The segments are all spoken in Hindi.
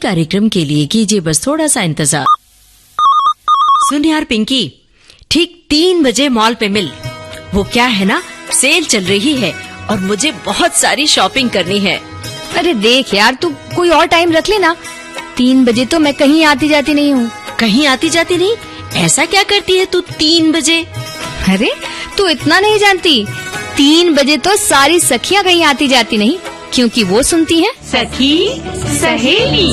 कार्यक्रम के लिए कीजिए बस थोड़ा सा इंतजार। सुन यार पिंकी, ठीक 3 बजे मॉल पे मिल। वो क्या है ना, सेल चल रही है और मुझे बहुत सारी शॉपिंग करनी है। अरे देख यार, तू कोई और टाइम रख लेना। 3 बजे तो मैं कहीं आती जाती नहीं हूँ। कहीं आती जाती नहीं? ऐसा क्या करती है तू 3 बजे? अरे तू इतना नहीं जानती, 3 बजे तो सारी सखियाँ कहीं आती जाती नहीं, क्योंकि वो सुनती हैं सखी सहेली।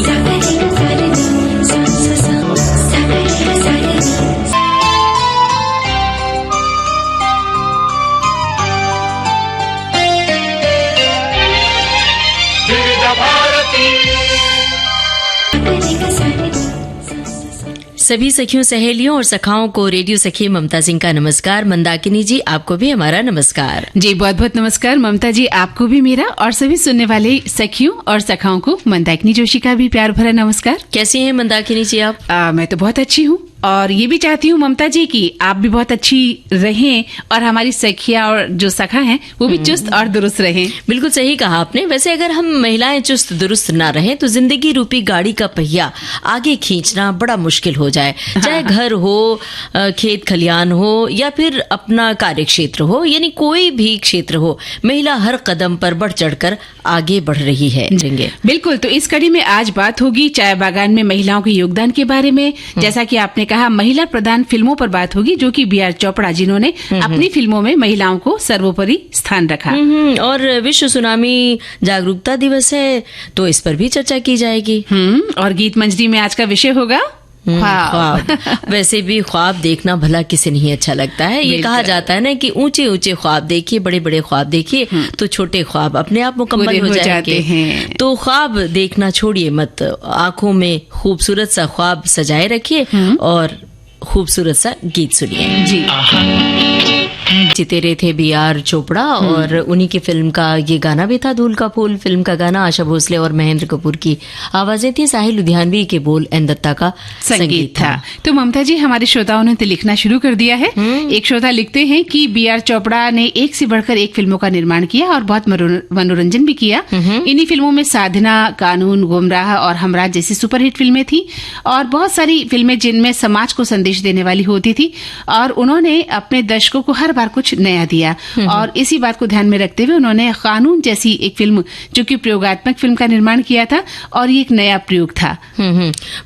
सभी सखियों, सहेलियों और सखाओं को रेडियो सखी ममता सिंह का नमस्कार। मंदाकिनी जी, आपको भी हमारा नमस्कार। जी बहुत बहुत नमस्कार ममता जी, आपको भी मेरा और सभी सुनने वाले सखियों और सखाओं को मंदाकिनी जोशी का भी प्यार भरा नमस्कार। कैसी हैं मंदाकिनी जी आप? मैं तो बहुत अच्छी हूँ और ये भी चाहती हूँ ममता जी कि आप भी बहुत अच्छी रहें और हमारी सखिया और जो सखा हैं वो भी चुस्त और दुरुस्त रहें। बिल्कुल सही कहा आपने। वैसे अगर हम महिलाएं चुस्त दुरुस्त ना रहें तो जिंदगी रूपी गाड़ी का पहिया आगे खींचना बड़ा मुश्किल हो जाए। चाहे घर हो, खेत खलियान हो या फिर अपना कार्य क्षेत्र हो, यानी कोई भी क्षेत्र हो, महिला हर कदम पर बढ़ चढ़कर आगे बढ़ रही है। बिल्कुल, तो इस कड़ी में आज बात होगी चाय बागान में महिलाओं के योगदान के बारे में। जैसा कि आपने कहा, महिला प्रधान फिल्मों पर बात होगी, जो कि B.R. चोपड़ा जिन्होंने अपनी फिल्मों में महिलाओं को सर्वोपरि स्थान रखा। और विश्व सुनामी जागरूकता दिवस है तो इस पर भी चर्चा की जाएगी। और गीत मंजरी में आज का विषय होगा ख्वाब। वैसे भी ख्वाब देखना भला किसे नहीं अच्छा लगता है। ये कहा जाता है ना कि ऊंचे ऊंचे ख्वाब देखिए, बड़े बड़े ख्वाब देखिए तो छोटे ख्वाब अपने आप मुकम्मल हो जाते हैं। तो ख्वाब देखना छोड़िए मत, आंखों में खूबसूरत सा ख्वाब सजाए रखिए और खूबसूरत सा गीत सुनिए। जी जितेरे थे B.R. चोपड़ा और उन्हीं की फिल्म का ये गाना भी था, धूल का फूल। फिल्म का गाना आशा भोसले और महेंद्र कपूर की आवाजें थी, साहिल लुधियानवी के बोल, एन दत्ता का संगीत था। तो ममता जी, हमारे श्रोताओं ने तो लिखना शुरू कर दिया है। एक श्रोता लिखते हैं कि B.R. चोपड़ा ने एक से बढ़कर एक फिल्मों का निर्माण किया और बहुत मनोरंजन भी किया। इन्हीं फिल्मों में साधना, कानून, गुमराह और हमराज जैसी सुपरहिट फिल्में थी और बहुत सारी फिल्में जिनमें समाज को संदेश देने वाली होती थी और उन्होंने अपने दर्शकों को हर बार कुछ नया दिया। और इसी बात को ध्यान में रखते हुए उन्होंने कानून जैसी एक फिल्म, जो कि प्रयोगात्मक फिल्म का निर्माण किया था और ये एक नया प्रयोग था।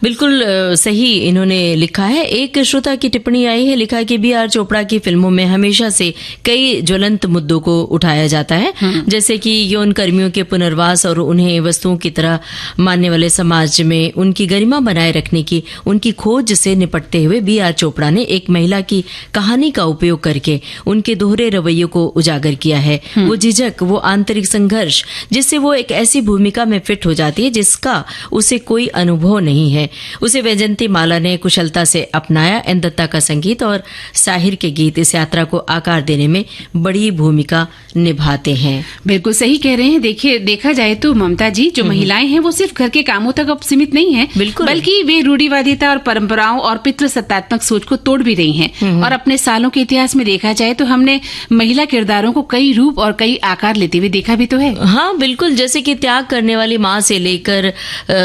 बिल्कुल सही इन्होंने लिखा है। एक श्रोता की टिप्पणी आई है, लिखा है कि B.R. चोपड़ा की फिल्मों में हमेशा से कई ज्वलंत मुद्दों को उठाया जाता है, जैसे कि यौन कर्मियों के पुनर्वास और उन्हें वस्तुओं की तरह मानने वाले समाज में उनकी गरिमा बनाए रखने की उनकी खोज से निपटते हुए B.R. चोपड़ा ने एक महिला की कहानी का उपयोग करके उनके दोहरे रवैयों को उजागर किया है। वो झिझक, वो आंतरिक संघर्ष जिससे वो एक ऐसी भूमिका में फिट हो जाती है जिसका उसे कोई अनुभव नहीं है, उसे वैजयंती माला ने कुशलता से अपनाया। एन दत्ता का संगीत और साहिर के गीत इस यात्रा को आकार देने में बड़ी भूमिका निभाते हैं। बिल्कुल सही कह रहे हैं। देखिए, देखा जाए तो ममता जी, जो महिलाएं हैं वो सिर्फ घर के कामों तक अब सीमित नहीं है, बिल्कुल, बल्कि वे रूढ़िवादिता और परंपराओं और पितृसत्तात्मक सोच को तोड़ भी रही हैं। और अपने सालों के इतिहास में देखा जाए तो हमने महिला किरदारों को कई रूप और कई आकार लेते हुए देखा भी तो है। हाँ बिल्कुल, जैसे कि त्याग करने वाली माँ से लेकर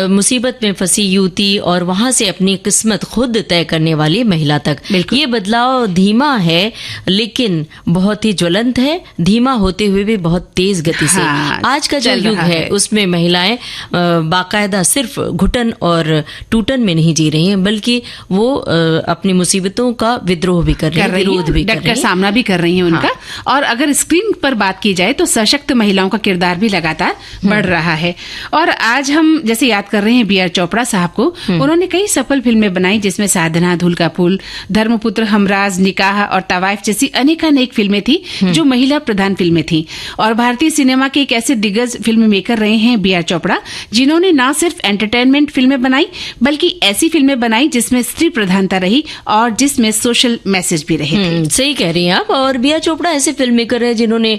मुसीबत में फंसी युवती और वहां से अपनी किस्मत खुद तय करने वाली महिला तक। ये बदलाव धीमा है लेकिन बहुत ही ज्वलंत है, धीमा होते हुए भी बहुत तेज गति से। आज का जो युग है उसमें महिलाएं बाकायदा सिर्फ घुटन और टूटन में नहीं जी रही हैं, बल्कि वो अपनी मुसीबतों का विद्रोह भी कर रही हैं, विरोध भी कर रही हैं, सामना भी कर रही हैं उनका। और अगर स्क्रीन पर बात की जाए तो सशक्त महिलाओं का किरदार भी लगातार बढ़ रहा है। और आज हम जैसे याद कर रहे हैं B.R. चोपड़ा साहब को, उन्होंने कई सफल फिल्में बनाई जिसमें साधना, धूल का फूल, धर्मपुत्र, हमराज, निकाह और तवाइफ जैसी अनेकानेक फिल्में थी जो महिला प्रधान फिल्में थी। और भारतीय सिनेमा के एक ऐसे दिग्गज फिल्म मेकर रहे हैं B.R. चोपड़ा, जिन्होंने न सिर्फ एंटरटेनमेंट फिल्में बनाई बल्कि ऐसी फिल्में बनाई जिसमें स्त्री प्रधानता रही और जिसमें सोशल मैसेज भी रहे। सही कह रही हैं आप। और B.R. चोपड़ा ऐसे फिल्म मेकर है जिन्होंने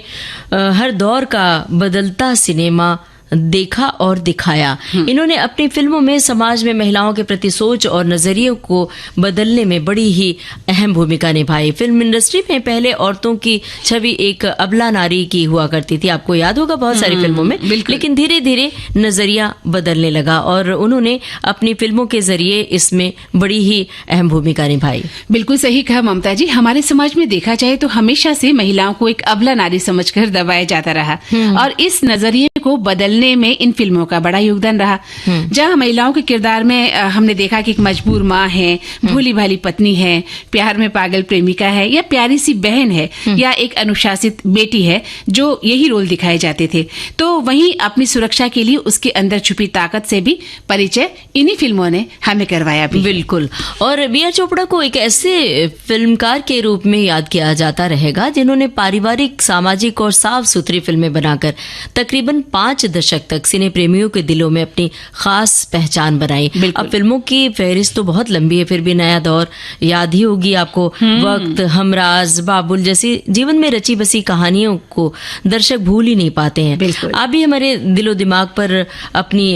हर दौर का बदलता सिनेमा देखा और दिखाया। इन्होंने अपनी फिल्मों में समाज में महिलाओं के प्रति सोच और नजरियों को बदलने में बड़ी ही अहम भूमिका निभाई। फिल्म इंडस्ट्री में पहले औरतों की छवि एक अबला नारी की हुआ करती थी, आपको याद होगा बहुत सारी फिल्मों में, लेकिन धीरे धीरे नजरिया बदलने लगा और उन्होंने अपनी फिल्मों के जरिए इसमें बड़ी ही अहम भूमिका निभाई। बिल्कुल सही कहा ममता जी। हमारे समाज में देखा जाए तो हमेशा से महिलाओं को एक अबला नारी समझकर दबाया जाता रहा और इस नजरिए को बदलने में इन फिल्मों का बड़ा योगदान रहा। जहां महिलाओं के किरदार में हमने देखा कि एक मजबूर माँ है, भोली भाली पत्नी है, प्यार में पागल प्रेमिका है, या प्यारी सी बहन है, या एक अनुशासित बेटी है, जो यही रोल दिखाए जाते थे। तो वहीं अपनी सुरक्षा के लिए उसके अंदर छुपी ताकत से भी परिचय इन्हीं फिल्मों ने हमें करवाया भी। बिल्कुल। और बी आर चोपड़ा को एक ऐसे फिल्मकार के रूप में याद किया जाता रहेगा जिन्होंने पारिवारिक, सामाजिक और साफ सुथरी फिल्में बनाकर तकरीबन 5 दशक तक सिने प्रेमियों के दिलों में अपनी खास पहचान बनाई। अब फिल्मों की फहरिस्त तो बहुत लंबी है, फिर भी नया दौर याद ही होगी आपको। वक्त, हमराज, बाबुल जैसी जीवन में रची बसी कहानियों को दर्शक भूल ही नहीं पाते हैं। आप भी हमारे दिलो दिमाग पर अपनी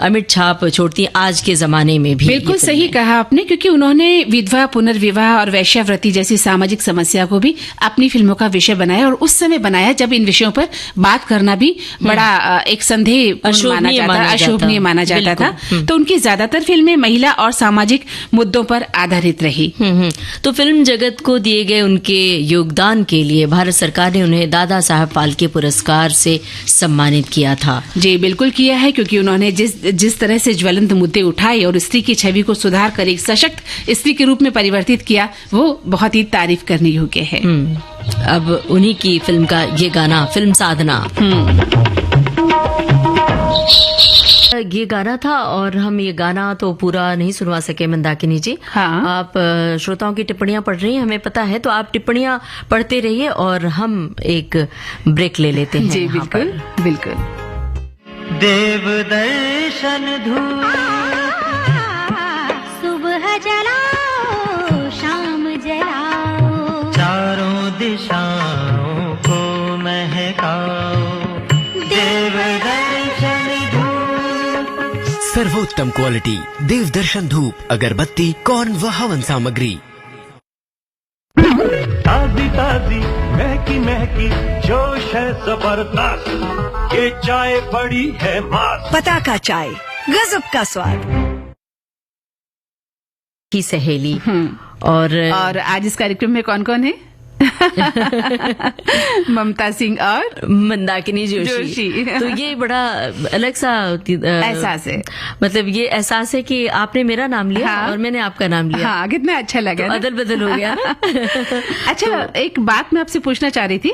अमिट छाप छोड़ती हैं आज के जमाने में भी। बिल्कुल सही कहा आपने, क्योंकि उन्होंने विधवा, पुनर्विवाह और वैश्यावृत्ति जैसी सामाजिक समस्या को भी अपनी फिल्मों का विषय बनाया, और उस समय बनाया जब इन विषयों पर बात करना भी बड़ा एक संदेह अशोभनीय माना जाता था। तो उनकी ज्यादातर फिल्में महिला और सामाजिक मुद्दों पर आधारित रही। तो फिल्म जगत को दिए गए उनके योगदान के लिए भारत सरकार ने उन्हें दादा साहब फाल्के पुरस्कार से सम्मानित किया था। जी बिल्कुल किया है, क्योंकि उन्होंने जिस तरह से ज्वलंत मुद्दे उठाए और स्त्री की छवि को सुधार कर एक सशक्त स्त्री के रूप में परिवर्तित किया, वो बहुत ही तारीफ करने योग्य है। अब उन्हीं की फिल्म का ये गाना, फिल्म साधना, ये गाना था। और हम ये गाना तो पूरा नहीं सुनवा सके मंदाकिनी जी। हाँ। आप श्रोताओं की टिप्पणियां पढ़ रही हैं, हमें पता है, तो आप टिप्पणियां पढ़ते रहिए और हम एक ब्रेक ले लेते हैं। जी बिल्कुल बिल्कुल। देव दर्शन धूप, सुबह जलाओ शाम जलाओ, चारों दिशाओं को महकाओ, देव दर्शन धूप। सर्वोत्तम क्वालिटी देव दर्शन धूप, अगरबत्ती, कौन व हवन सामग्री। ताजी ताजी महकी महकी जोश है जबरदस्त, ये चाय बड़ी है मस्त। पताका चाय, गजब का स्वाद की सहेली। और आज इस कार्यक्रम में कौन कौन है? ममता सिंह और मंदाकिनी जोशी। तो ये बड़ा अलग सा एहसास है, मतलब ये एहसास है कि आपने मेरा नाम लिया। हाँ? और मैंने आपका नाम लिया। हाँ, कितना अच्छा लगा। तो अदल बदल हो गया ना। अच्छा, एक बात मैं आपसे पूछना चाह रही थी।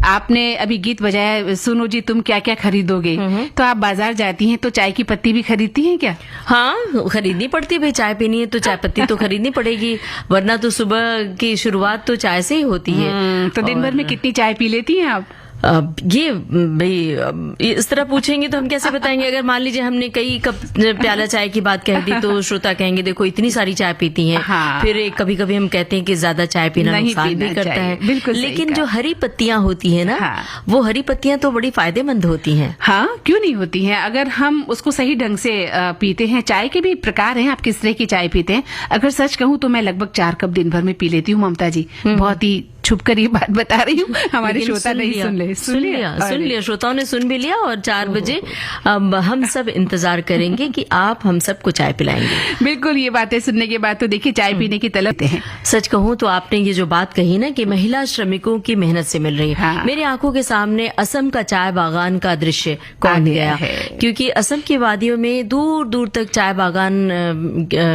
आपने अभी गीत बजाया, सुनो जी तुम क्या क्या खरीदोगे, तो आप बाजार जाती हैं तो चाय की पत्ती भी खरीदती हैं क्या? हाँ, खरीदनी पड़ती है भाई, चाय पीनी है तो चाय पत्ती तो खरीदनी पड़ेगी, वरना तो सुबह की शुरुआत तो चाय से ही होती है। तो दिन भर में कितनी चाय पी लेती हैं आप? अब ये भाई इस तरह पूछेंगे तो हम कैसे बताएंगे। अगर मान लीजिए हमने कई कप प्याला चाय की बात कह दी तो श्रोता कहेंगे देखो इतनी सारी चाय पीती हैं। हाँ। फिर कभी कभी हम कहते हैं कि ज्यादा चाय पीना नुकसान भी करता है। बिल्कुल। लेकिन जो हरी पत्तियां होती है ना, हाँ। वो हरी पत्तियां तो बड़ी फायदेमंद होती हैं। हाँ, क्यों नहीं होती हैं, अगर हम उसको सही ढंग से पीते हैं। चाय के भी प्रकार हैं, आप किस तरह की चाय पीते हैं। अगर सच कहूँ तो मैं लगभग 4 कप दिन भर में पी लेती हूँ ममता जी। बहुत ही छुप कर ये बात बता रही हूँ, हमारे श्रोता नहीं सुन लिया, श्रोताओं ने सुन भी लिया। और 4 बजे अब हम सब इंतजार करेंगे कि आप हम सबको चाय पिलाएंगे। बिल्कुल, ये बातें सुनने के बाद तो देखिए चाय पीने की तलब है। सच कहूँ तो आपने ये जो बात कही ना कि महिला श्रमिकों की मेहनत से मिल रही है। हाँ। मेरी आंखों के सामने असम का चाय बागान का दृश्य कौन गया है, क्योंकि असम की वादियों में दूर दूर तक चाय बागान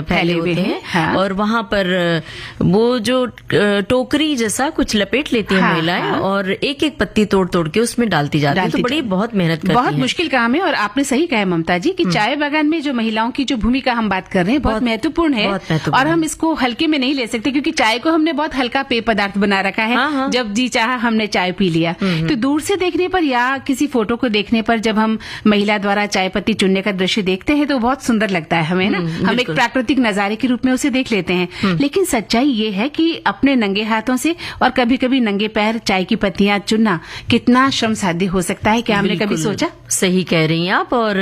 फैले होते हैं। हाँ। और वहां पर वो जो टोकरी जैसा कुछ लपेट लेती है महिलाएं। हाँ। और एक एक पत्ती तोड़ तोड़ के उसमें डालती जाती है। तो बड़ी बहुत मेहनत करती है, बहुत मुश्किल काम है। और आपने सही कहा ममता जी कि चाय बागान में जो महिलाओं की जो भूमिका हम बात कर रहे हैं बहुत महत्वपूर्ण है। और हम इसको हल्के में नहीं ले सकते, क्योंकि चाय को हमने बहुत हल्का पेय पदार्थ बना रखा है। हाँ। जब जी चाहा हमने चाय पी लिया। तो दूर से देखने पर या किसी फोटो को देखने पर जब हम महिला द्वारा चाय पत्ती चुनने का दृश्य देखते हैं तो बहुत सुंदर लगता है हमें ना। हम एक प्राकृतिक नजारे के रूप में उसे देख लेते हैं। लेकिन सच्चाई ये है कि अपने नंगे हाथों से और कभी कभी नंगे पैर चाय की पत्तियां चुनना कितना श्रम साध्य हो सकता है। क्या हमने कभी सोचा? सही कह रही हैं आप। और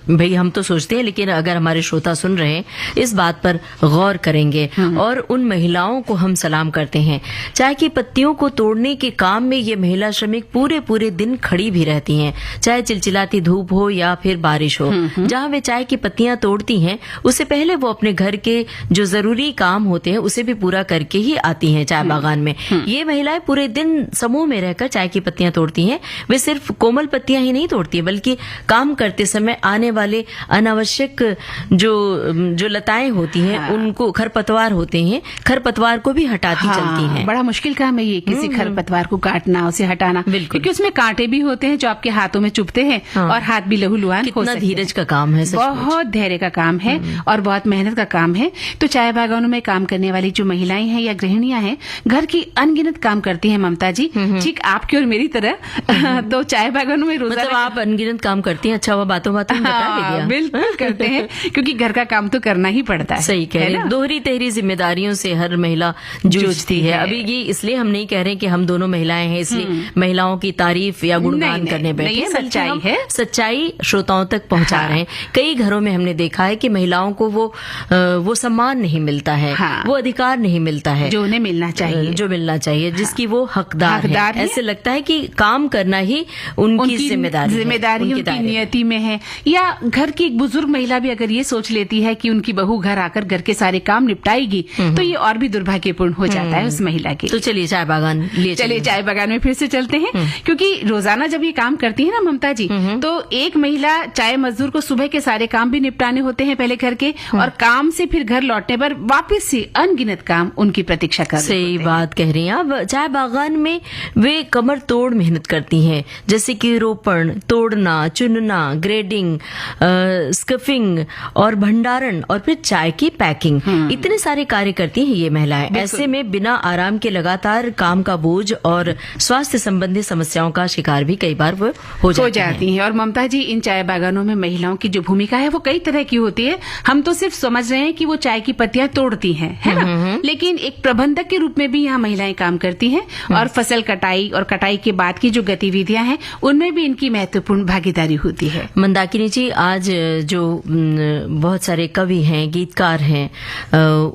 भाई हम तो सोचते हैं, लेकिन अगर हमारे श्रोता सुन रहे हैं इस बात पर गौर करेंगे और उन महिलाओं को हम सलाम करते हैं। चाय की पत्तियों को तोड़ने के काम में ये महिला श्रमिक पूरे पूरे दिन खड़ी भी रहती हैं, चाहे चिलचिलाती धूप हो या फिर बारिश हो। जहां वे चाय की पत्तियां तोड़ती हैं उससे पहले वो अपने घर के जो जरूरी काम होते हैं उसे भी पूरा करके ही आती हैं चाय बागान में। ये महिलाएं पूरे दिन समूह में रहकर चाय की पत्तियां तोड़ती हैं। वे सिर्फ कोमल पत्तियां ही नहीं तोड़ती है, बल्कि काम करते समय आने वाले अनावश्यक जो लताएं होती हैं उनको, खरपतवार होते हैं, खरपतवार को भी हटाती चलती हैं। बड़ा मुश्किल काम है ये, किसी खरपतवार को काटना, उसे हटाना, क्योंकि उसमें कांटे भी होते हैं जो आपके हाथों में चुभते हैं और हाथ भी लहूलुहान हो कितना सकते हैं। धीरज का काम है, बहुत धैर्य का काम है और बहुत मेहनत का काम है। तो चाय बागानों में काम करने वाली जो महिलाएं हैं या गृहिणियां हैं, घर की अनगिनत काम करती हैं ममता जी, ठीक आपकी और मेरी तरह। तो चाय बागानों में रोजाना, मतलब आप अनगिनत काम करती हैं। अच्छा, वो बातों बातों में बता भी दिया। बिल्कुल करते हैं, क्योंकि घर का काम तो करना ही पड़ता है। सही कह रहे हैं। दोहरी तेहरी जिम्मेदारियों से हर महिला जूझती है। अभी ये इसलिए हम नहीं कह रहे कि हम दोनों महिलाएं हैं इसलिए महिलाओं की तारीफ या गुणगान करने बैठे हैं। सच्चाई है, सच्चाई श्रोताओं तक पहुंचा रहे हैं। कई घरों में हमने देखा है कि महिलाओं को वो सम्मान नहीं मिलता है, वो अधिकार नहीं मिलता है जो उन्हें मिलना चाहिए, जिसकी वो हकदार है। ऐसे लगता है कि काम करना ही उनकी जिम्मेदारी उनकी नियति में है। या घर की एक बुजुर्ग महिला भी अगर ये सोच लेती है कि उनकी बहू घर आकर घर के सारे काम निपटाएगी तो ये और भी दुर्भाग्यपूर्ण हो जाता है उस महिला के। तो चलिए चाय बागान में फिर से चलते हैं, क्योंकि रोजाना जब ये काम करती है ना ममता जी, तो एक महिला चाय मजदूर को सुबह के सारे काम भी निपटाने होते हैं पहले घर के, और काम से फिर घर लौटने पर वापस से अनगिनत काम उनकी प्रतीक्षा कर रहे सही बात कह रही हैं आप। चाय बागान में वे कमर तोड़ मेहनत करती हैं, जैसे कि रोपण, तोड़ना, चुनना, ग्रेडिंग, स्कफिंग और भंडारण और फिर चाय की पैकिंग। इतने सारे कार्य करती हैं ये महिलाएं। ऐसे में बिना आराम के लगातार काम का बोझ और स्वास्थ्य संबंधी समस्याओं का शिकार भी कई बार वो हो जाती हैं। और ममता जी, इन चाय बागानों में महिलाओं की जो भूमिका है वो कई तरह की होती है। हम तो सिर्फ समझ रहे हैं कि वो चाय की पत्तियां तोड़ती हैं, है ना, लेकिन एक प्रबंधक के रूप में भी यहाँ महिलाएं काम करती हैं और फसल कटाई और कटाई के बाद की जो गतिविधियां हैं उनमें भी इनकी महत्वपूर्ण भागीदारी होती है। मंदाकिनी जी, आज जो बहुत सारे कवि हैं, गीतकार हैं,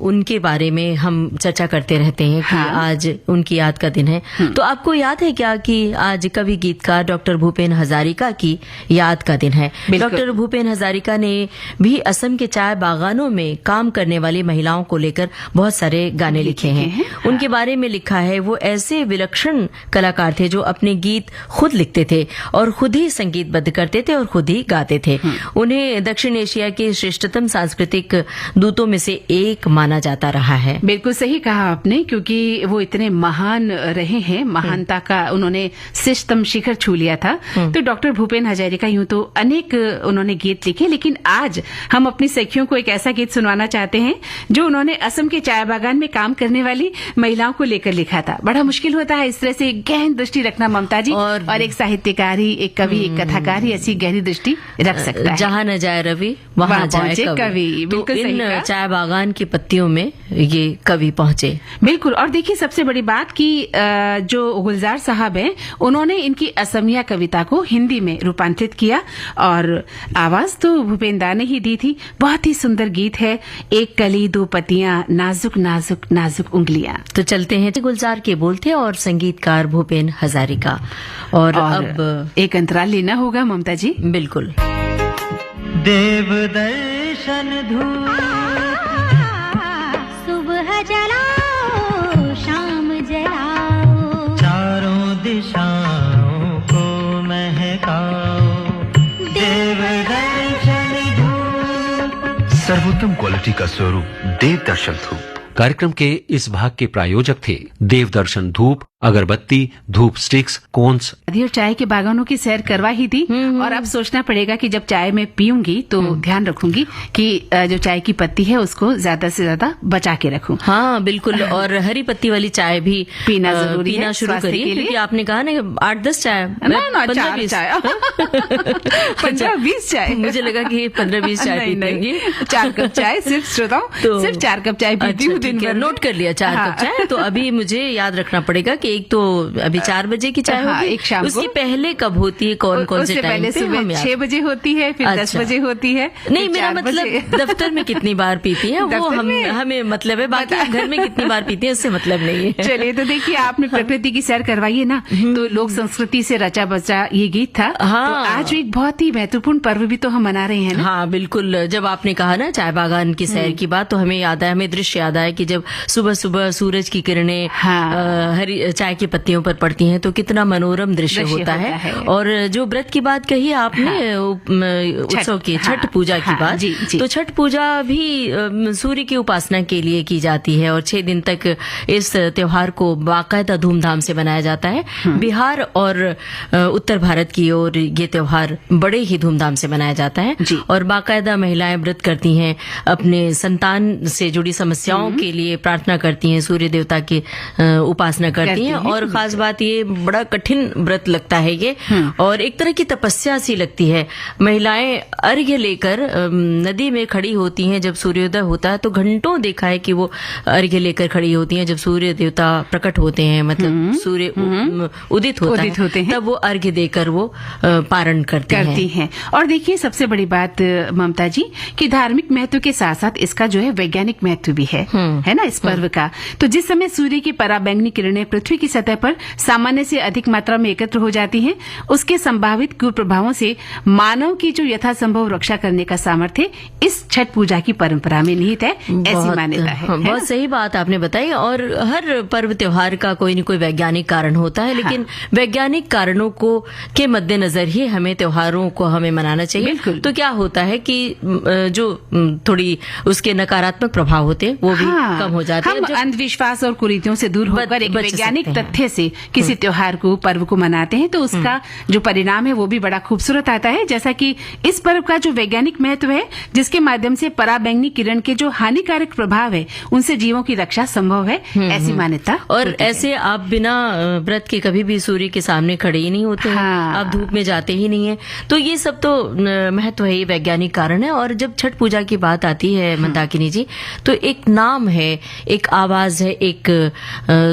उनके बारे में हम चर्चा करते रहते हैं कि आज उनकी याद का दिन है। तो आपको याद है क्या कि आज कवि गीतकार डॉक्टर भूपेन हजारिका की याद का दिन है। डॉक्टर भूपेन हजारिका ने भी असम के चाय बागानों में काम करने वाली महिलाओं को लेकर बहुत सारे गाने लिखे हैं। उनके बारे में लिखा है, वो ऐसे विलक्षण कलाकार थे जो अपने गीत खुद लिखते थे और खुद ही संगीतबद्ध करते थे और खुद ही गाते थे। उन्हें दक्षिण एशिया के श्रेष्ठतम सांस्कृतिक दूतों में से एक माना जाता रहा है। बिल्कुल सही कहा आपने, क्योंकि वो इतने महान रहे हैं, महानता का उन्होंने श्रेष्ठतम शिखर छू लिया था। तो डॉक्टर भूपेन हजारिका यूं तो अनेक उन्होंने गीत लिखे, लेकिन आज हम अपनी सखियों को एक ऐसा गीत सुनवाना चाहते हैं जो उन्होंने असम के चाय बागान में काम करने वाली महिलाओं को लेकर लिखा था। बड़ा मुश्किल होता है इस तरह से गहन दृष्टि रखना ममता जी, और एक साहित्यकारी, एक कवि, एक कथाकारी ऐसी गहरी दृष्टि रख सकता है। जहाँ न जाए रवि वहाँ जाए कवि। बिल्कुल तो सही इन कहा। चाय बागान की पत्तियों में ये कवि पहुंचे। बिल्कुल। और देखिए सबसे बड़ी बात कि जो गुलजार साहब हैं उन्होंने इनकी असमिया कविता को हिंदी में रूपांतरित किया और आवाज तो भूपेन दा ने ही दी थी। बहुत ही सुंदर गीत है, एक कली दो पत्तियां, नाजुक नाजुक नाजुक उंगलियां। तो चलते हैं, गुलजार के बोल थे और संगीतकार भूपेन हजारिका। और अब एक अंतराल लेना होगा ममता जी। बिल्कुल। देव दर्शन धूप, सुबह जलाओ शाम जलाओ, चारों दिशाओं को महकाओ, देव दर्शन धूप। सर्वोत्तम क्वालिटी का स्वरूप देव दर्शन धूप। कार्यक्रम के इस भाग के प्रायोजक थे देव दर्शन धूप, अगरबत्ती, धूप स्टिक्स, कोन्स। और चाय के बागानों की सैर करवा ही थी और अब सोचना पड़ेगा कि जब चाय में पीऊंगी तो ध्यान रखूंगी कि जो चाय की पत्ती है उसको ज्यादा से ज्यादा बचा के रखूं। हाँ बिल्कुल। और हरी पत्ती वाली चाय भी पीना जरूरी है, पीना शुरू करिए, क्योंकि आपने कहा ना 8-10 चाय, 15-20 चाय। मुझे लगा कि 15-20 चाय पीएंगे। 4 कप चाय सिर्फ श्रोताओं, सिर्फ 4 कप चाय पीती हूँ दिन भर। नोट कर लिया 4 कप चाय। तो अभी मुझे याद रखना पड़ेगा कि कि एक तो अभी 4 बजे की चाय हाँ, होगी, एक शाम को। उसकी पहले कब होती है, कौन कौन से उससे टाइम पहले पे? सुबह हम याद- 6 बजे होती है, फिर 10 अच्छा। बजे होती है, नहीं, फिर मेरा 4 बजे। मतलब दफ्तर में कितनी बार पीती है वो दफ्तर में? हमें मतलब है, बाकी घर में कितनी बार पीती है उससे मतलब नहीं है। चलिए, तो देखिए आपने प्रकृति की सैर करवाई है ना, तो लोक संस्कृति से रचा बचा ये गीत था। हाँ। तो आज एक बहुत ही महत्वपूर्ण पर्व भी तो हम मना रहे हैं ना। हाँ बिल्कुल, जब आपने कहा ना चाय बागान की सैर की बात, तो हमें याद आया, हमें दृश्य याद आया कि जब सुबह सुबह सूरज की किरणें हाँ। हरी चाय की पत्तियों पर पड़ती हैं तो कितना मनोरम दृश्य होता है। और जो व्रत की बात कही आपने, उत्सव की, छठ पूजा की बात, तो छठ पूजा भी सूर्य की उपासना के लिए की जाती है और 6 दिन तक इस त्योहार को बाकायदा धूमधाम से मनाया जाता है। बिहार और उत्तर भारत की ओर ये त्योहार बड़े ही धूमधाम से मनाया जाता है और बाकायदा महिलाएं व्रत करती हैं, अपने संतान से जुड़ी समस्याओं के लिए प्रार्थना करती हैं, सूर्य देवता की उपासना करती हैं। और खास बात ये, बड़ा कठिन व्रत लगता है ये, और एक तरह की तपस्या सी लगती है। महिलाएं अर्घ्य लेकर नदी में खड़ी होती हैं जब सूर्योदय होता है, तो घंटों देखा है कि वो अर्घ्य लेकर खड़ी होती हैं। जब सूर्य देवता प्रकट होते हैं, मतलब सूर्य उदित होते हैं, तब वो अर्घ्य देकर वो पारण करती हैं। और देखिए सबसे बड़ी बात ममता जी, कि धार्मिक महत्व के साथ साथ इसका जो है वैज्ञानिक महत्व भी है ना इस पर्व का। तो जिस समय सूर्य की पराबैंगनी किरणें पृथ्वी की सतह पर सामान्य से अधिक मात्रा में एकत्र हो जाती हैं, उसके संभावित कुप्रभावों से मानव की जो यथासंभव रक्षा करने का सामर्थ्य इस छठ पूजा की परंपरा में निहित है, ऐसी मान्यता है। बहुत सही बात आपने बताई। और हर पर्व त्योहार का कोई न कोई वैज्ञानिक कारण होता है, लेकिन वैज्ञानिक कारणों को के मद्देनजर ही हमें त्योहारों को हमें मनाना चाहिए। तो क्या होता है कि जो थोड़ी उसके नकारात्मक प्रभाव होते हैं वो भी कम हो जाते हैं। हम अंधविश्वास और कुरीतियों से दूर होकर एक वैज्ञानिक तथ्य से किसी त्योहार को, पर्व को मनाते हैं, तो उसका जो परिणाम है वो भी बड़ा खूबसूरत आता है। जैसा कि इस पर्व का जो वैज्ञानिक महत्व है, जिसके माध्यम से पराबैंगनी किरण के जो हानिकारक प्रभाव है उनसे जीवों की रक्षा संभव है, ऐसी मान्यता। और ऐसे आप बिना व्रत के कभी भी सूर्य के सामने खड़े ही नहीं होते हैं, आप धूप में जाते ही नहीं है। तो ये सब तो महत्व है, ये वैज्ञानिक कारण है। और जब छठ पूजा की बात आती है मंदाकिनी जी, तो एक नाम है, एक आवाज है, एक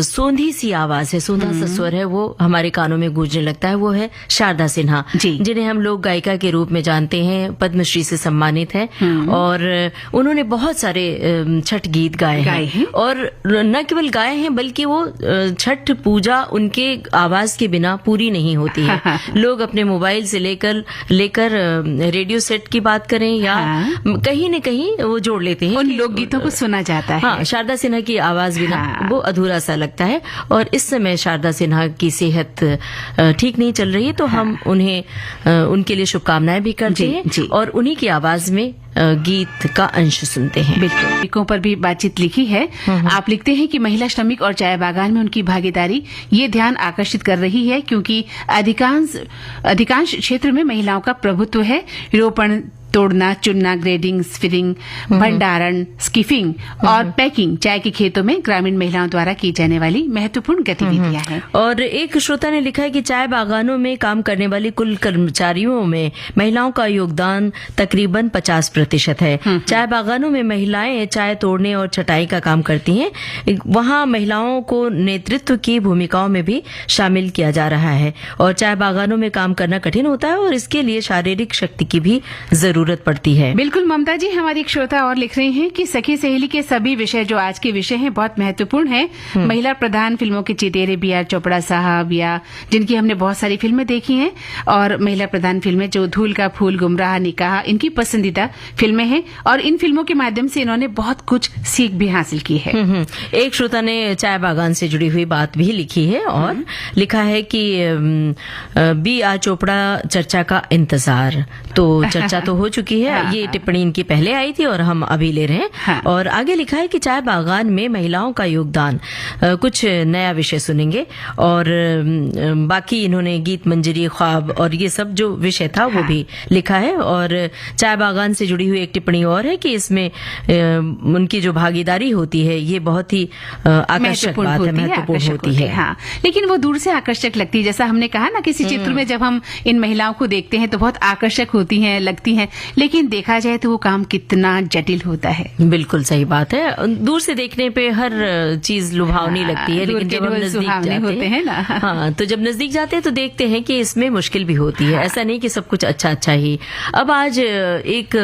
सोंधी सी आवाज है, सोंधा सा स्वर है, वो हमारे कानों में गूंजने लगता है। वो है शारदा सिन्हा, जिन्हें हम लोग गायिका के रूप में जानते हैं, पद्मश्री से सम्मानित है। और उन्होंने बहुत सारे छठ गीत गाए हैं, और न केवल गाए हैं बल्कि वो छठ पूजा उनके आवाज के बिना पूरी नहीं होती है। लोग अपने मोबाइल से लेकर रेडियो सेट की बात करें या कहीं न कहीं वो जोड़ लेते हैं, उन लोकगीतों को सुना जाता है। हाँ, शारदा सिन्हा की आवाज बिना वो अधूरा सा लगता है। और इस समय शारदा सिन्हा की सेहत ठीक नहीं चल रही है, तो हम उन्हें उनके लिए शुभकामनाएं भी करते हैं और उन्हीं की आवाज में गीत का अंश सुनते हैं। बिल्कुल, पर भी बातचीत लिखी है। आप लिखते हैं कि महिला श्रमिक और चाय बागान में उनकी भागीदारी ये ध्यान आकर्षित कर रही है, क्योंकि अधिकांश क्षेत्र में महिलाओं का प्रभुत्व है। रोपण, तोड़ना, चुनना, ग्रेडिंग, स्फिरिंग, भंडारण, स्किफिंग और पैकिंग चाय के खेतों में ग्रामीण महिलाओं द्वारा की जाने वाली महत्वपूर्ण गतिविधियां हैं। और एक श्रोता ने लिखा है कि चाय बागानों में काम करने वाली कुल कर्मचारियों में महिलाओं का योगदान तकरीबन 50% है। चाय बागानों में महिलाएं चाय तोड़ने और छटाई का काम करती हैं। वहां महिलाओं को नेतृत्व की भूमिकाओं में भी शामिल किया जा रहा है। और चाय बागानों में काम करना कठिन होता है और इसके लिए शारीरिक शक्ति की भी जरूरत पड़ती है। बिल्कुल ममता जी, हमारी एक श्रोता और लिख रही हैं कि सखी सहेली के सभी विषय जो आज के विषय हैं बहुत महत्वपूर्ण है। महिला प्रधान फिल्मों के चितेरे, B.R. चोपड़ा साहब, या जिनकी हमने बहुत सारी फिल्में देखी हैं, और महिला प्रधान फिल्में जो धूल का फूल, गुमराह, निकाह, इनकी पसंदीदा फिल्में हैं। और इन फिल्मों के माध्यम से इन्होंने बहुत कुछ सीख भी हासिल की है। एक श्रोता ने चाय बागान से जुड़ी हुई बात भी लिखी है और लिखा है कि B.R. चोपड़ा चर्चा का इंतजार। तो चर्चा तो हो चुकी है। ये टिप्पणी इनकी पहले आई थी और हम अभी ले रहे हैं। और आगे लिखा है कि चाय बागान में महिलाओं का योगदान, कुछ नया विषय सुनेंगे। और बाकी इन्होंने गीत मंजरी, ख्वाब और ये सब जो विषय था वो भी लिखा है। और चाय बागान से जुड़ी जुड़ी हुई एक टिप्पणी और है कि इसमें उनकी जो भागीदारी होती है ये बहुत ही आकर्षक बात है, महत्वपूर्ण होती है। हाँ, लेकिन वो दूर से आकर्षक लगती है। जैसा हमने कहा ना, किसी चित्र में जब हम इन महिलाओं को देखते हैं तो बहुत आकर्षक होती हैं, लगती हैं, लेकिन देखा जाए तो वो काम कितना जटिल होता है। बिल्कुल सही बात है। दूर से देखने पे हर चीज लुभावनी लगती है, लेकिन जब हम नजदीक जाते हैं ना, हाँ, तो जब नजदीक जाते हैं तो देखते हैं कि इसमें मुश्किल भी होती है। ऐसा नहीं कि सब कुछ अच्छा ही। अब आज एक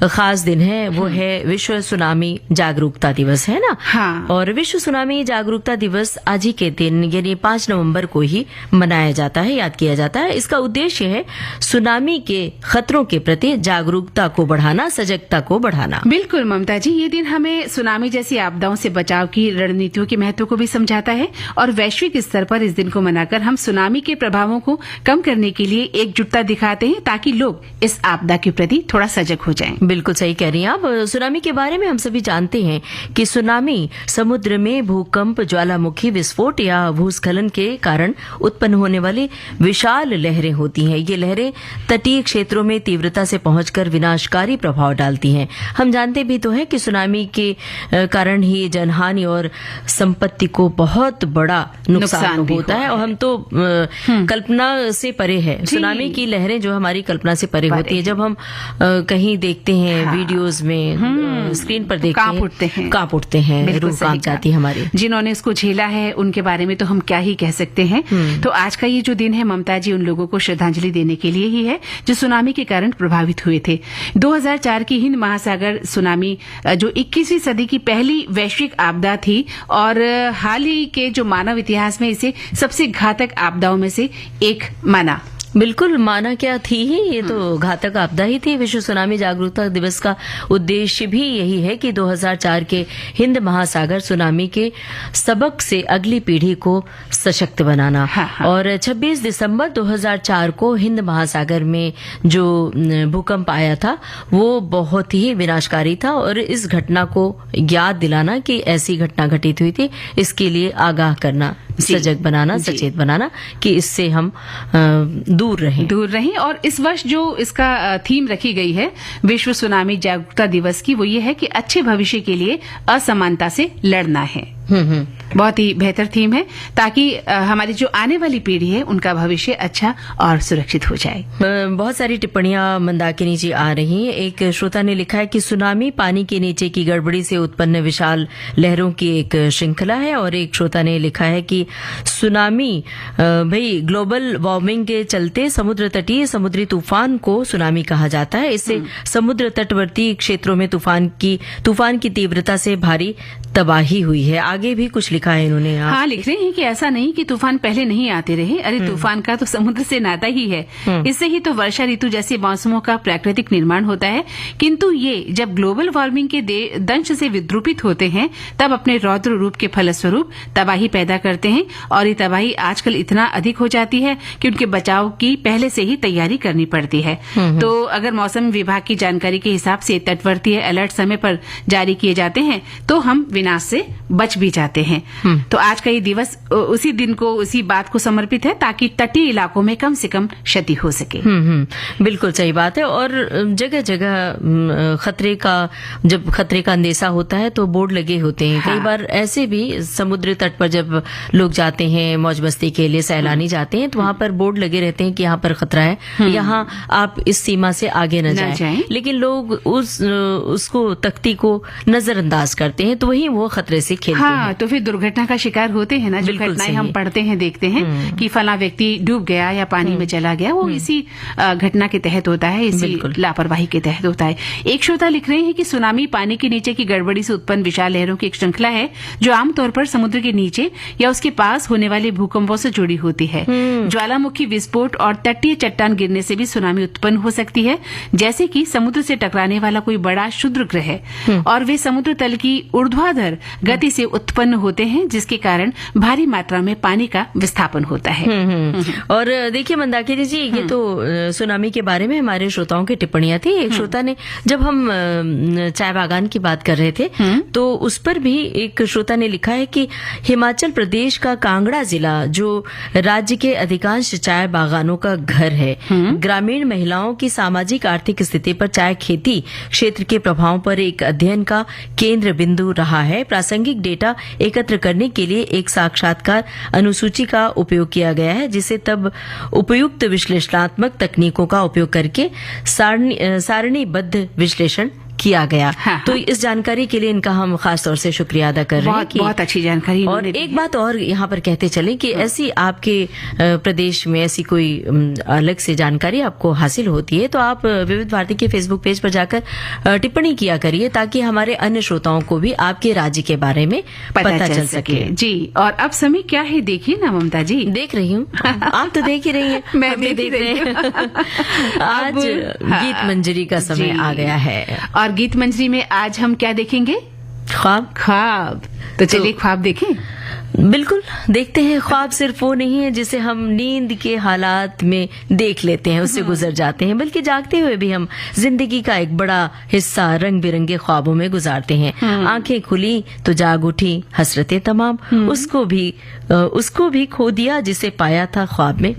खास दिन है, वो है विश्व सुनामी जागरूकता दिवस, है ना। हाँ। और विश्व सुनामी जागरूकता दिवस आज ही के दिन यानी 5 नवंबर को ही मनाया जाता है, याद किया जाता है। इसका उद्देश्य है सुनामी के खतरों के प्रति जागरूकता को बढ़ाना, सजगता को बढ़ाना। बिल्कुल ममता जी, ये दिन हमें सुनामी जैसी आपदाओं से बचाव की रणनीतियों के महत्व को भी समझाता है और वैश्विक स्तर पर इस दिन को मनाकर हम सुनामी के प्रभावों को कम करने के लिए एकजुटता दिखाते हैं, ताकि लोग इस आपदा के प्रति थोड़ा सजग हो जाएं। बिल्कुल सही कह रही हैं आप। सुनामी के बारे में हम सभी जानते हैं कि सुनामी समुद्र में भूकंप, ज्वालामुखी विस्फोट या भूस्खलन के कारण उत्पन्न होने वाली विशाल लहरें होती हैं। ये लहरें तटीय क्षेत्रों में तीव्रता से पहुंचकर विनाशकारी प्रभाव डालती हैं। हम जानते भी तो हैं कि सुनामी के कारण ही जनहानि और संपत्ति को बहुत बड़ा नुकसान होता है, और हम तो कल्पना से परे है। सुनामी की लहरें जो हमारी कल्पना से परे होती है। जब हम कहीं देखते हैं, हाँ, वीडियोस में, स्क्रीन पर देखते हैं, कांप उठते हैं, रूह कांप जाती है हमारी। जिन्होंने इसको झेला है उनके बारे में तो हम क्या ही कह सकते हैं। तो आज का ये जो दिन है ममता जी, उन लोगों को श्रद्धांजलि देने के लिए ही है जो सुनामी के कारण प्रभावित हुए थे। 2004 की हिंद महासागर सुनामी जो 21वीं सदी की पहली वैश्विक आपदा थी और हाल ही के जो मानव इतिहास में इसे सबसे घातक आपदाओं में से एक माना। बिल्कुल, माना क्या थी ही, ये तो घातक आपदा ही थी। विश्व सुनामी जागरूकता दिवस का उद्देश्य भी यही है कि 2004 के हिंद महासागर सुनामी के सबक से अगली पीढ़ी को सशक्त बनाना। हाँ। और 26 दिसंबर 2004 को हिंद महासागर में जो भूकंप आया था वो बहुत ही विनाशकारी था, और इस घटना को याद दिलाना कि ऐसी घटना घटित हुई थी, इसके लिए आगाह करना, सजग बनाना, सचेत बनाना कि इससे हम दूर रहें। और इस वर्ष जो इसका थीम रखी गई है विश्व सुनामी जागरूकता दिवस की, वो ये है कि अच्छे भविष्य के लिए असमानता से लड़ना है। बहुत ही बेहतर थीम है, ताकि हमारी जो आने वाली पीढ़ी है उनका भविष्य अच्छा और सुरक्षित हो जाए। बहुत सारी टिप्पणियां मंदाकिनी जी आ रही हैं। एक श्रोता ने लिखा है कि सुनामी पानी के नीचे की गड़बड़ी से उत्पन्न विशाल लहरों की एक श्रृंखला है। और एक श्रोता ने लिखा है कि सुनामी भाई ग्लोबल वार्मिंग के चलते समुद्री तूफान को सुनामी कहा जाता है। इससे समुद्र तटवर्ती क्षेत्रों में तूफान की तीव्रता से भारी तबाही हुई है। आगे भी कुछ लिखा है इन्होंने। हाँ, लिख रहे हैं कि ऐसा नहीं कि तूफान पहले नहीं आते रहे। अरे तूफान का तो समुद्र से नाता ही है। इससे ही तो वर्षा ऋतु जैसे मौसमों का प्राकृतिक निर्माण होता है। किंतु ये जब ग्लोबल वार्मिंग के दंश से विद्रूपित होते हैं तब अपने रौद्र रूप के फलस्वरूप तबाही पैदा करते हैं। और ये तबाही आजकल इतना अधिक हो जाती है कि उनके बचाव की पहले से ही तैयारी करनी पड़ती है। तो अगर मौसम विभाग की जानकारी के हिसाब से तटवर्तीय अलर्ट समय पर जारी किए जाते हैं तो हम विनाश से बच भी जाते हैं। तो आज का ये दिवस उसी दिन को, उसी बात को समर्पित है, ताकि तटीय इलाकों में कम से कम क्षति हो सके। बिल्कुल सही बात है। और जगह जगह जब खतरे का अंदेशा होता है तो बोर्ड लगे होते हैं। कई बार ऐसे भी समुद्र तट पर जब लोग जाते हैं, मौज मस्ती के लिए सैलानी जाते हैं, तो वहां पर बोर्ड लगे रहते हैं कि यहाँ पर खतरा है, यहाँ आप इस सीमा से आगे न जाएं। लेकिन लोग उसको तख्ती को नजरअंदाज करते हैं, तो वही वो खतरे से खेलते हैं। तो फिर दुर्घटना का शिकार होते हैं ना। जो घटनाएं हम पढ़ते हैं, देखते हैं कि फला व्यक्ति डूब गया या पानी में चला गया, वो इसी घटना के तहत होता है, इसी लापरवाही के तहत होता है। एक श्रोता लिख रहे हैं कि सुनामी पानी के नीचे की गड़बड़ी से उत्पन्न विशाल लहरों की एक श्रृंखला है जो आमतौर पर समुद्र के नीचे या उसके पास होने वाले भूकंपों से जुड़ी होती है। ज्वालामुखी विस्फोट और तटीय चट्टान गिरने से भी सुनामी उत्पन्न हो सकती है, जैसे कि समुद्र से टकराने वाला कोई बड़ा क्षुद्र ग्रह और वे समुद्र तल की ऊर्ध्वाधर गति से उत्पन्न होते होते हैं, जिसके कारण भारी मात्रा में पानी का विस्थापन होता है। और देखिए मंदाकिनी जी, ये तो सुनामी के बारे में हमारे श्रोताओं की टिप्पणियां थी। एक श्रोता ने, जब हम चाय बागान की बात कर रहे थे, तो उस पर भी एक श्रोता ने लिखा है कि हिमाचल प्रदेश का कांगड़ा जिला, जो राज्य के अधिकांश चाय बागानों का घर है, ग्रामीण महिलाओं की सामाजिक आर्थिक स्थिति पर चाय खेती क्षेत्र के प्रभाव पर एक अध्ययन का केंद्र बिंदु रहा है। प्रासंगिक डेटा एकत्र करने के लिए एक साक्षात्कार अनुसूची का उपयोग किया गया है, जिसे तब उपयुक्त विश्लेषणात्मक तकनीकों का उपयोग करके सारणीबद्ध विश्लेषण किया गया। हाँ, तो इस जानकारी के लिए इनका हम खास तौर से शुक्रिया अदा कर रहे हैं कि बहुत अच्छी जानकारी। और एक बात और यहाँ पर कहते चलें कि ऐसी आपके प्रदेश में ऐसी कोई अलग से जानकारी आपको हासिल होती है, तो आप विविध भारती के फेसबुक पेज पर जाकर टिप्पणी किया करिए, ताकि हमारे अन्य श्रोताओं को भी आपके राज्य के बारे में पता चल सके। जी, और अब समय क्या है देखिए ना ममता जी। देख रही हूँ, आप तो देख ही रही हैं, मैं भी देख रही हूँ। आज गीत मंजरी का समय आ गया है, और गीत मंजरी में आज हम क्या देखेंगे? ख्वाब। तो चलिए ख्वाब देखें। बिल्कुल देखते हैं। ख्वाब सिर्फ वो नहीं है जिसे हम नींद के हालात में देख लेते हैं, उससे गुजर जाते हैं, बल्कि जागते हुए भी हम जिंदगी का एक बड़ा हिस्सा रंग बिरंगे ख्वाबों में गुजारते हैं। आंखें खुली तो जाग उठी हसरतें तमाम, उसको भी खो दिया जिसे पाया था ख्वाब में।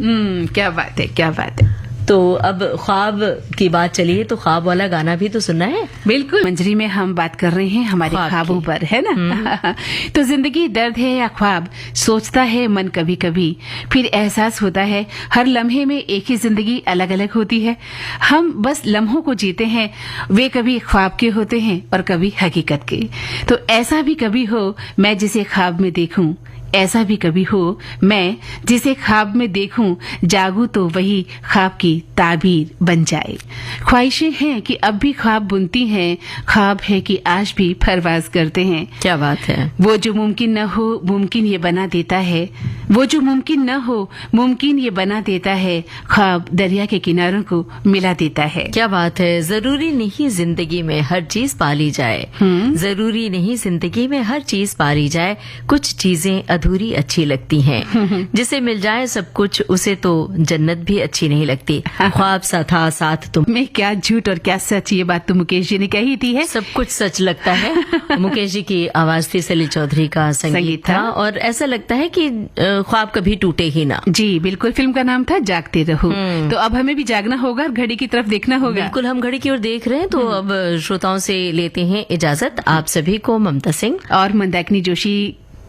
क्या बात है, क्या बात है। तो अब ख्वाब की बात चली है, तो ख्वाब वाला गाना भी तो सुनना है। बिल्कुल, मंजरी में हम बात कर रहे हैं हमारे ख्वाबों पर, है ना। तो जिंदगी दर्द है या ख्वाब, सोचता है मन कभी कभी, फिर एहसास होता है हर लम्हे में एक ही जिंदगी अलग अलग होती है। हम बस लम्हों को जीते हैं, वे कभी ख्वाब के होते हैं और कभी हकीकत के। तो ऐसा भी कभी हो मैं जिसे ख्वाब में देखूं, ऐसा भी कभी हो मैं जिसे ख्वाब में देखूं, जागूं तो वही ख्वाब की ताबीर बन जाए। ख्वाहिशें हैं कि अब भी ख्वाब बुनती हैं, ख्वाब है कि आज भी परवाज करते हैं। क्या बात है। वो जो मुमकिन न हो मुमकिन ये बना देता है, वो जो मुमकिन न हो मुमकिन ये बना देता है, ख्वाब दरिया के किनारों को मिला देता है। क्या बात है। जरूरी नहीं जिंदगी में हर चीज पाली जाए, जरूरी नहीं जिंदगी में हर चीज पाली जाए, कुछ चीजें अधूरी अच्छी लगती हैं। जिसे मिल जाए सब कुछ उसे तो जन्नत भी अच्छी नहीं लगती। ख्वाब सा था साथ तुम में, क्या झूठ और क्या सच, ये बात तो मुकेश जी ने कही थी है। सब कुछ सच लगता है। मुकेश जी की आवाज थी, सलील चौधरी का संगीत था, और ऐसा लगता है कि ख्वाब कभी टूटे ही ना। जी बिल्कुल, फिल्म का नाम था जागते रहो। तो अब हमें भी जागना होगा और घड़ी की तरफ देखना होगा। बिल्कुल, हम घड़ी की ओर देख रहे हैं। तो अब श्रोताओं से लेते हैं इजाजत। आप सभी को ममता सिंह और मंदाकिनी जोशी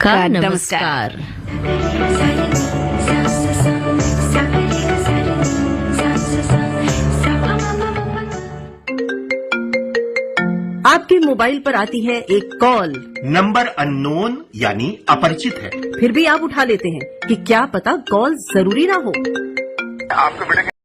का नमस्कार। आपके मोबाइल पर आती है एक कॉल, नंबर अननोन यानी अपरिचित है, फिर भी आप उठा लेते हैं कि क्या पता कॉल जरूरी ना हो। आपको